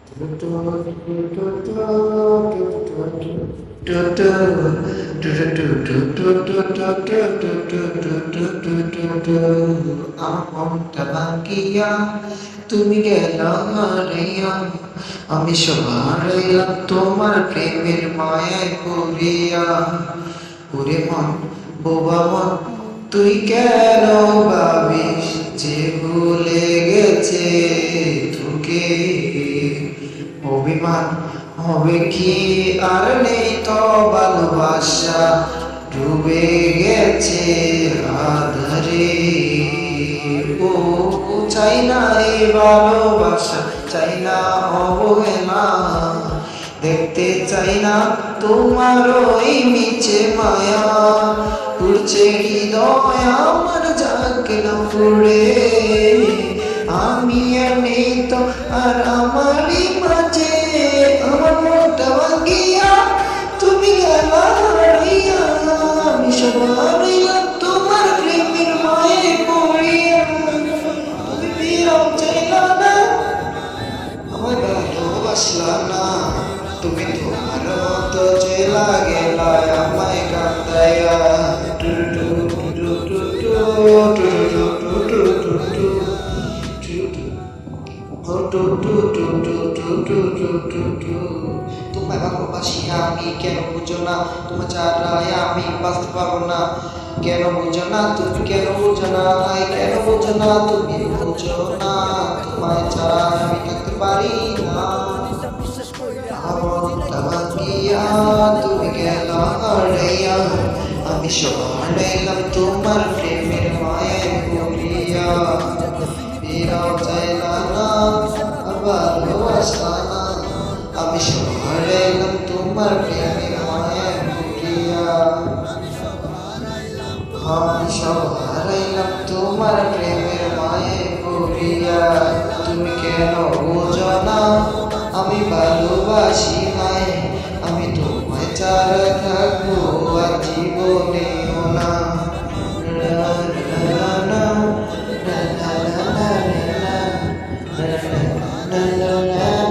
আমার মনটা ভাঙ্গিয়া তুমি গেলা হারাইয়া, আমি সবার রইলাম তোমার প্রেমের মায়ায় পড়িয়া। ওরে মন বোবা মন, তুই কেন ভাবিস যে ভুলে গেছে তোকে? অভিমান হবে কি আর নেই তো ভালোবাসা, ডুবে গেছে আধারে। ও চাই না এই ভালোবাসা, চাই না অবহেলা, দেখতে চাই না তোমার ওই মিছে মায়া। পুড়ছে হৃদয় আমার জাগল পুড়ে, আমি আর নেই তো আর আমারই মাঝে। আমার মনটা ভাঙিয়া তুমি গেলা হারাইয়া, আমি সবার রইলাম তোমার প্রেমের মায়ে পড়িয়া। তুমি ফিরাও চাইলা না, আমায় ভালোবাসলা না, তুমি তোমার মতো চলা গেলা আমায় কাঁদাইয়া। তোমায় ভালোবাসি আমি, কেন বুঝো না? তোমার ছাড়াই আমি বাঁচতে পারবো না। কেন বুঝো না তুমি, কেন বুঝো না, কেন বুঝো না তুমি, বুঝো না তোমায় ছাড়া আমি থাকতে পারি না। মনটা ভাঙিয়া তুমি গেলা হারাইয়া, আমি সবার রইলাম তোমার প্রেমের মায়ায় পড়িয়া। ফিরাও চাইলা না, আর ভালোবাসলা না, আমি সবার রইলাম তোমার প্রেমের মায়ায় পড়িয়া। আমি সবার রইলাম তোমার প্রেমের মায়ায় পড়িয়া। তুমি কেন বোঝো না আমি ভালোবাসি নাই, আমি তোমায় ছাড়া থাকবো আর জীবনেও না। না